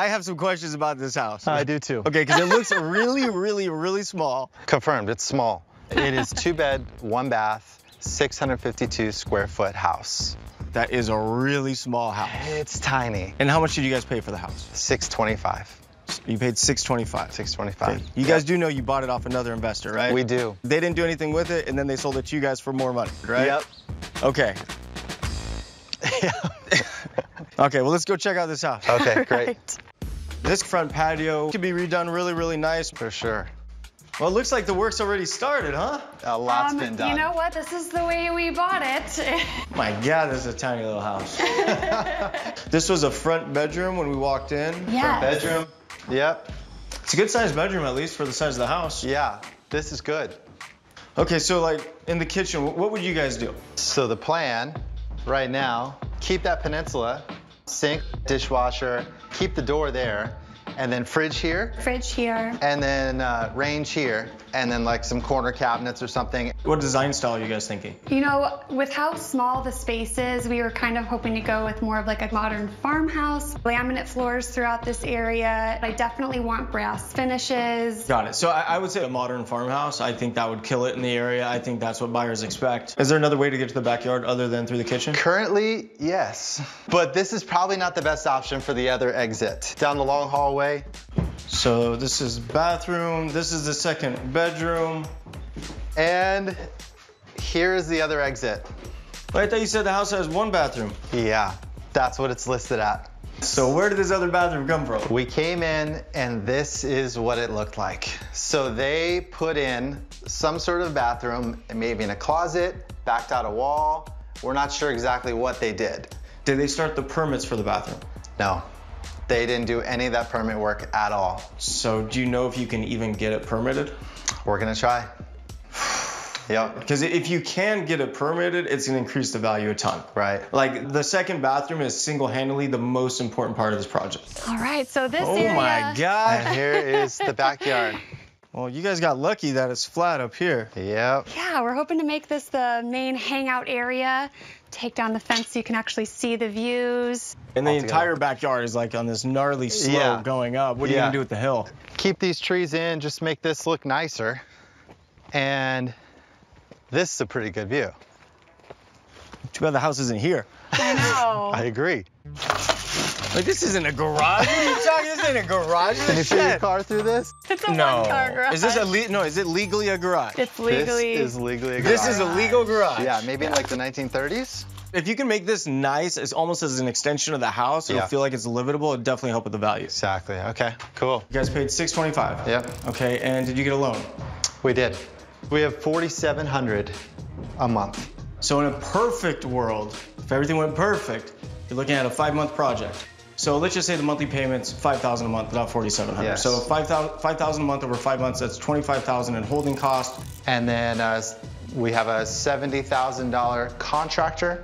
I have some questions about this house. I do too. Okay, because it looks really small. Confirmed, it's small. It is 2-bed, 1-bath, 652 square foot house. That is a really small house. It's tiny. And how much did you guys pay for the house? $625. You paid $625. $625. Okay. You guys do know you bought it off another investor, right? We do. They didn't do anything with it, and then they sold it to you guys for more money, right? Yep. Okay. Yeah. Okay, well, let's go check out this house. Okay, great. Right. This front patio could be redone really nice. For sure. Well, it looks like the work's already started, huh? A lot's been done. You know what? This is the way we bought it. My God, this is a tiny little house. This was a front bedroom when we walked in. Yes. Front bedroom. Yep. It's a good sized bedroom, at least for the size of the house. Yeah, this is good. Okay, so like in the kitchen, what would you guys do? So the plan right now, keep that peninsula, sink, dishwasher, keep the door there, and then fridge here, Fridge here. and then range here, and then like some corner cabinets or something. What design style are you guys thinking? You know, with how small the space is, we were kind of hoping to go with more of like a modern farmhouse. Laminate floors throughout this area. I definitely want brass finishes. Got it. So I would say a modern farmhouse. I think that would kill it in the area. I think that's what buyers expect. Is there another way to get to the backyard other than through the kitchen? Currently, yes. But this is probably not the best option for the other exit. Down the long hallway. So this is bathroom. This is the second bedroom. And here is the other exit. Wait, I thought you said the house has one bathroom. Yeah, that's what it's listed at. So where did this other bathroom come from? We came in and this is what it looked like. So they put in some sort of bathroom, maybe in a closet, backed out a wall. We're not sure exactly what they did. Did they start the permits for the bathroom? No, they didn't do any of that permit work at all. So do you know if you can even get it permitted? We're gonna try. Yep. Because if you can get it permitted, it's gonna increase the value a ton. Right. Like the second bathroom is single-handedly the most important part of this project. All right, so this Oh area. my God. And here is the backyard. Well, you guys got lucky that it's flat up here. Yep. Yeah, we're hoping to make this the main hangout area. Take down the fence so you can actually see the views. And the Altogether. entire backyard is like on this gnarly slope Yeah. going up. What are you Yeah. gonna do with the hill? Keep these trees in, just make this look nicer. And this is a pretty good view. Too bad the house isn't here. I know. I agree. Like, this isn't a garage. What are you talking? This isn't a garage. This Can you is fit your shed. car through this? It's a No. one-car garage. Is this no? Is it legally a garage? It's legally. This is legally a garage. This is a legal garage. Yeah, maybe in like the 1930s. If you can make this nice, it's almost as an extension of the house. It'll Yeah. feel like it's livable. It'll definitely help with the value. Exactly. Okay, cool. You guys paid $625. Yep, Okay, and did you get a loan? we did. We have $4,700 a month. So in a perfect world, if everything went perfect, you're looking at a 5-month project. So let's just say the monthly payment's $5,000 a month, not $4,700. Yes. So $5,000 a month over 5 months. That's $25,000 in holding cost. And then we have a $70,000 contractor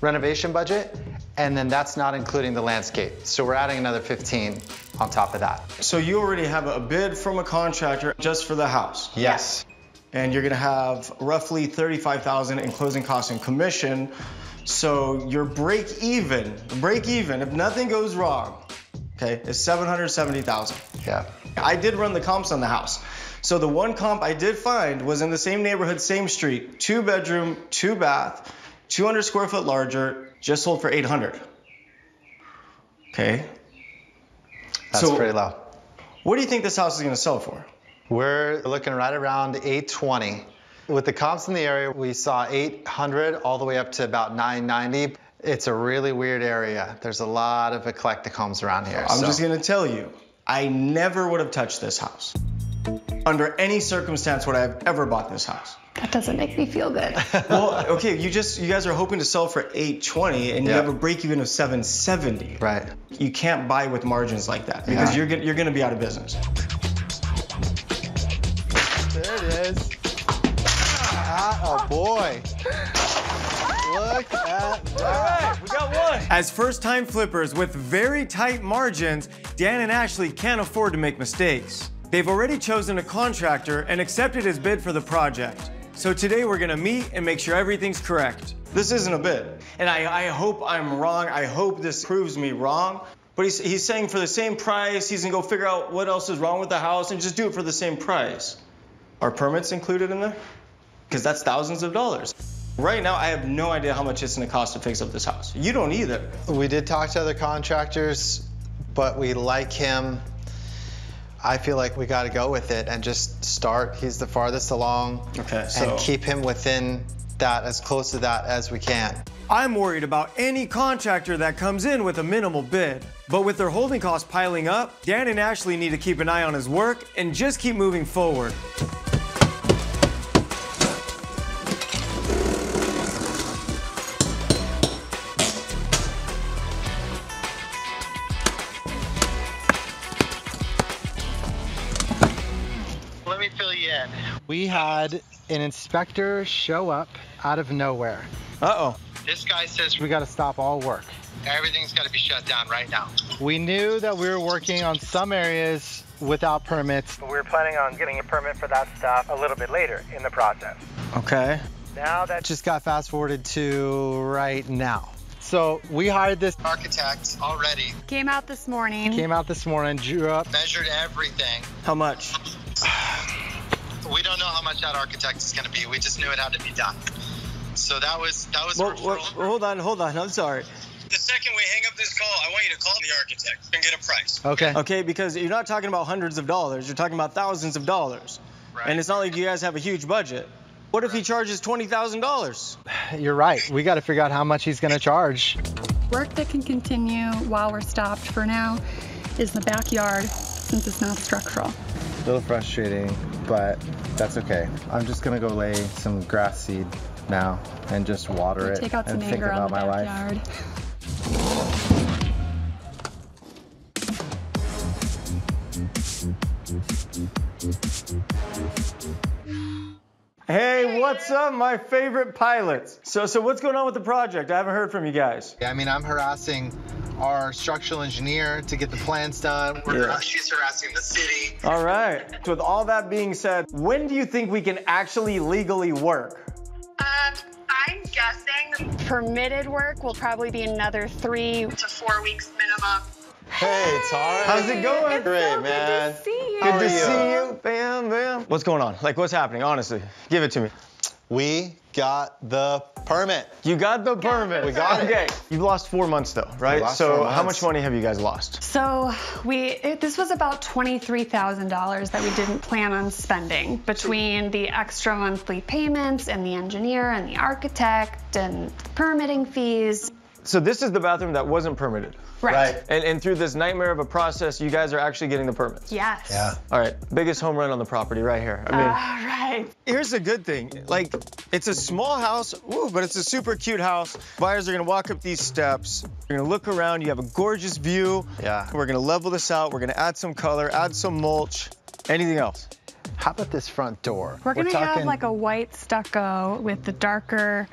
renovation budget, and then that's not including the landscape. So we're adding another 15 on top of that. So you already have a bid from a contractor just for the house. Yes. And you're gonna have roughly $35,000 in closing costs and commission. So your break even, if nothing goes wrong, okay, is $770,000. Yeah. I did run the comps on the house. So the one comp I did find was in the same neighborhood, same street, 2-bedroom, 2-bath, 200 square foot larger, just sold for $800. Okay. That's pretty low. What do you think this house is gonna sell for? We're looking right around 820. With the comps in the area, we saw 800 all the way up to about 990. It's a really weird area. There's a lot of eclectic homes around here. I'm just gonna tell you, I never would have touched this house. Under any circumstance would I have ever bought this house. That doesn't make me feel good. Well, okay, you guys are hoping to sell for 820 and you Yeah. have a break even of 770. Right. You can't buy with margins like that because Yeah. you're gonna be out of business. There it is. Oh boy. Look at that. We got one. As first-time flippers with very tight margins, Dan and Ashley can't afford to make mistakes. They've already chosen a contractor and accepted his bid for the project. So today we're gonna meet and make sure everything's correct. This isn't a bid. And I hope I'm wrong. I hope this proves me wrong. But he's saying for the same price, he's gonna go figure out what else is wrong with the house and just do it for the same price. Are permits included in there? Because that's thousands of dollars. Right now, I have no idea how much it's gonna cost to fix up this house. You don't either. We did talk to other contractors, but we like him. I feel like we gotta go with it and just start. He's the farthest along. Okay, so. And keep him within that, as close to that as we can. I'm worried about any contractor that comes in with a minimal bid. But with their holding costs piling up, Dan and Ashley need to keep an eye on his work and just keep moving forward. Let me fill you in. We had an inspector show up out of nowhere. Uh-oh. This guy says we got to stop all work. Everything's got to be shut down right now. We knew that we were working on some areas without permits. We were planning on getting a permit for that stuff a little bit later in the process. Okay. Now that Just got fast forwarded to right now. So we hired this architect already. Came out this morning. Came out this morning, drew up, Measured everything. How much? We don't know how much that architect is going to be. We just knew it had to be done. So that was Well, our referral. hold on, I'm sorry. The second we hang up this call, I want you to call the architect and get a price. Okay. Okay, because you're not talking about hundreds of dollars, you're talking about thousands of dollars. Right. And it's not like you guys have a huge budget. What if he charges $20,000? You're right. We got to figure out how much he's going to charge. Work that can continue while we're stopped for now is the backyard, since it's not structural. A little frustrating, but that's okay. I'm just going to go lay some grass seed now and just water it Take out some and think anger on about the my life. backyard. Hey, what's up, my favorite pilots? So what's going on with the project? I haven't heard from you guys. I mean, I'm harassing our structural engineer to get the plans done. She's harassing the city. All right. So with all that being said, when do you think we can actually legally work? I'm guessing permitted work will probably be another 3 to 4 weeks minimum. Hey, Tarek. How's it going? It's Great, so man. Good to see you. Good How to are you? see you. Bam, bam. What's going on? Like, what's happening? Honestly, give it to me. We got the permit. You got the permit. We got it. Okay. You've lost 4 months though, right? lost So 4 how months. much money have you guys lost? So this was about $23,000 that we didn't plan on spending between the extra monthly payments and the engineer and the architect and permitting fees. So this is the bathroom that wasn't permitted. Right. And through this nightmare of a process, you guys are actually getting the permits. Yes. Yeah. All right, biggest home run on the property right here. I mean, All right. here's the good thing. Like, it's a small house, but it's a super cute house. Buyers are gonna walk up these steps. You're gonna look around, you have a gorgeous view. Yeah. We're gonna level this out. We're gonna add some color, add some mulch. Anything else? How about this front door? We're gonna have talking- like a white stucco with the darker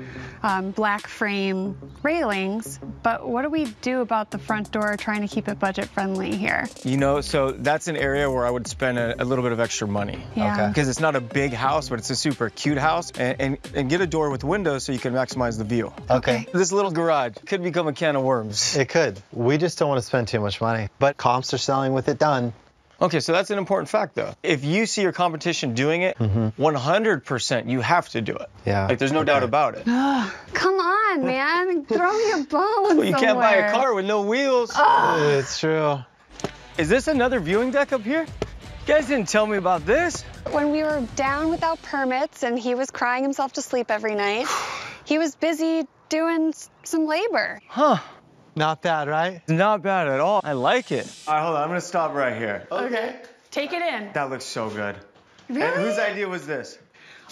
black frame railings, but what do we do about the front door trying to keep it budget friendly here? You know, so that's an area where I would spend a little bit of extra money. Yeah. Okay. Because it's not a big house, but it's a super cute house. And get a door with windows so you can maximize the view. Okay. This little garage could become a can of worms. It could. We just don't want to spend too much money. But comps are selling with it done. Okay, so that's an important fact, though. If you see your competition doing it, 100% you have to do it. Yeah. Like, there's no doubt about it. Come on, man, throw me a bone Well, you can't buy a somewhere. car with no wheels. It's true. Is this another viewing deck up here? You guys didn't tell me about this. When we were down without permits and he was crying himself to sleep every night, he was busy doing some labor. Huh. Not bad, right? Not bad at all. I like it. All right, hold on. I'm going to stop right here. Okay. Take it in. That looks so good. Really? And whose idea was this?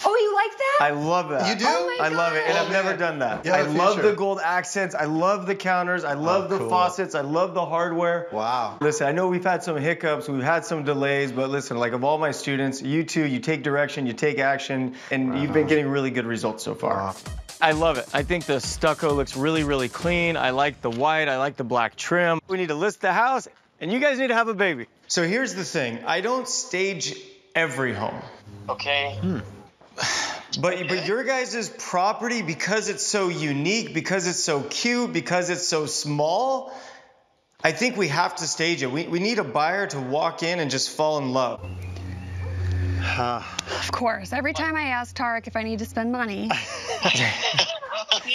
Oh, you like that? I love that. You do? Oh my I love it, and God. I've never done that. Yeah, I the love future. the gold accents. I love the counters. I love the cool. faucets. I love the hardware. Wow. Listen, I know we've had some hiccups, we've had some delays, but listen, like of all my students, you two, you take direction, you take action, and you've been getting really good results so far. Wow. I love it. I think the stucco looks really, really clean. I like the white. I like the black trim. We need to list the house, and you guys need to have a baby. So here's the thing. I don't stage every home. Okay. But your guys' property, because it's so unique, because it's so cute, because it's so small, I think we have to stage it. We need a buyer to walk in and just fall in love. Of course. Every time I ask Tarek if I need to spend money.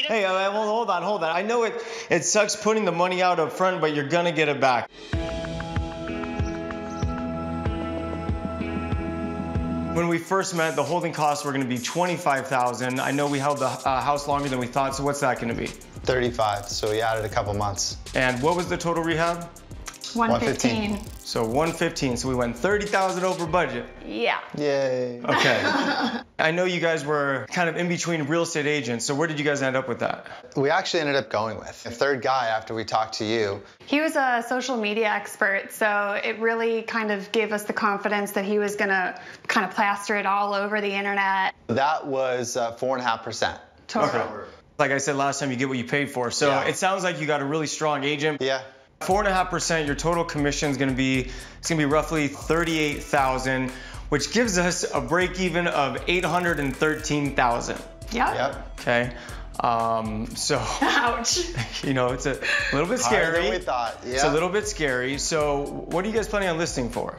Hey, hold on. I know it sucks putting the money out up front, but you're gonna get it back. When we first met, the holding costs were gonna be $25,000. I know we held the house longer than we thought, so what's that gonna be? 35, so we added a couple months. And what was the total rehab? 115. So 115, so we went 30,000 over budget. Yeah. Yay. Okay. I know you guys were kind of in between real estate agents, so where did you guys end up with that? We actually ended up going with a third guy after we talked to you. He was a social media expert, so it really kind of gave us the confidence that he was gonna kind of plaster it all over the internet. That was 4.5%. Total. Okay. Like I said last time, you get what you paid for. So Yeah. it sounds like you got a really strong agent. Yeah. 4.5%, your total commission is gonna be roughly 38,000, which gives us a break even of 813,000. Yep. Okay. So, Ouch. you know, it's a little bit Harder scary. than we thought. Yeah. It's a little bit scary. So what are you guys planning on listing for?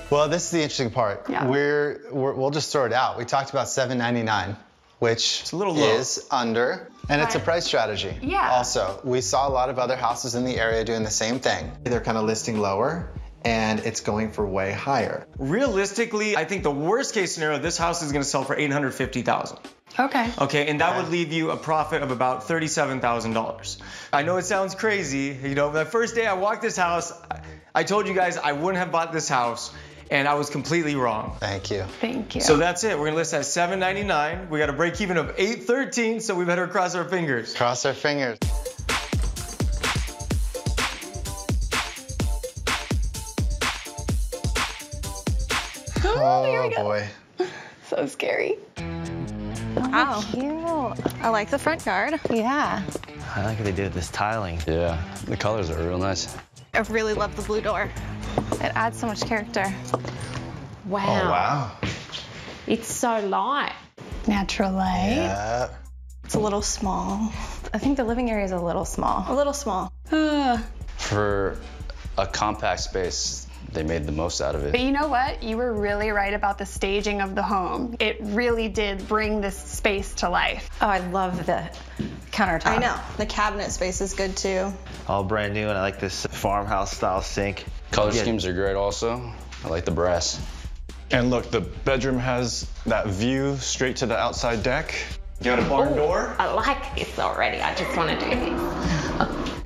Well, this is the interesting part. Yeah. We'll just throw it out. We talked about $799, which It's a little low. is under, and it's a Right. price strategy. Yeah. Also, we saw a lot of other houses in the area doing the same thing. They're kind of listing lower, and it's going for way higher. Realistically, I think the worst case scenario, this house is gonna sell for $850,000. Okay. Okay, and that would leave you a profit of about $37,000. I know it sounds crazy. You know, the first day I walked this house, I told you guys I wouldn't have bought this house, and I was completely wrong. Thank you. Thank you. So that's it. We're gonna list at $799. We got a break even of $813, so we better cross our fingers. Cross our fingers. here we go. Boy. So scary. Wow. Cute. I like the front yard. Yeah. I like what they did with this tiling. Yeah, the colors are real nice. I really love the blue door. It adds so much character. Wow. Oh, wow. It's so light. Natural light. Yeah. It's a little small. I think the living area is a little small. A little small. For a compact space, they made the most out of But it. you know what? You were really right about the staging of the home. It really did bring this space to life. Oh, I love the countertop. I know. The cabinet space is good too. All brand new, and I like this farmhouse style sink. Color Yeah. schemes are great also. I like the brass. And look, the bedroom has that view straight to the outside deck. You got a barn door? I like this already. I just want to do this.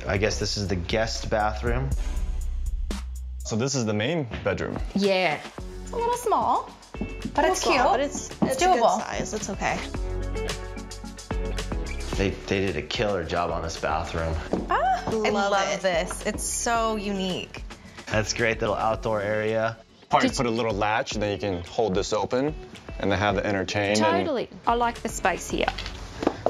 I guess this is the guest bathroom. So this is the main bedroom. Yeah. It's a little small. But it's cute. But it's doable. A good size. It's okay. They did a killer job on this bathroom. I love this. It's so unique. That's great, little outdoor area. Probably put a little latch, and then you can hold this open, and then have it entertain. Totally. I like the space here.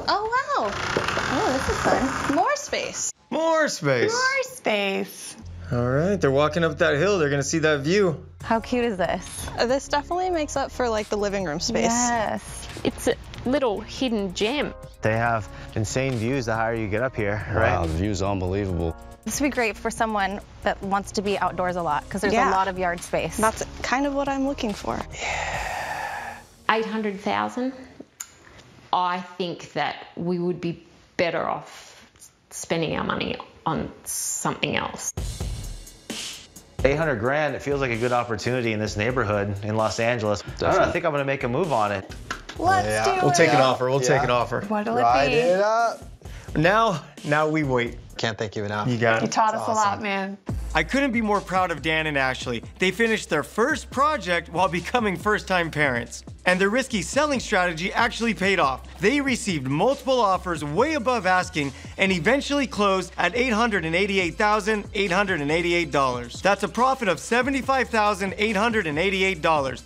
Oh, wow. Oh, this is fun. More space. More space. More space. All right, they're walking up that hill. They're gonna see that view. How cute is this? This definitely makes up for like the living room space. Yes. It's a little hidden gem. They have insane views the higher you get up here, right? Wow, the view's unbelievable. This would be great for someone that wants to be outdoors a lot because there's Yeah. a lot of yard space. That's kind of what I'm looking for. 800,000. I think that we would be better off spending our money on something else. 800 grand, it feels like a good opportunity in this neighborhood in Los Angeles. I think I'm gonna make a move on it. Let's do it. We'll take an offer. We'll take an offer. What'll it Ride be? it up. Now we wait. Can't thank you enough. You got You it. taught us a lot, awesome. man. I couldn't be more proud of Dan and Ashley. They finished their first project while becoming first-time parents. And their risky selling strategy actually paid off. They received multiple offers way above asking and eventually closed at $888,888. That's a profit of $75,888.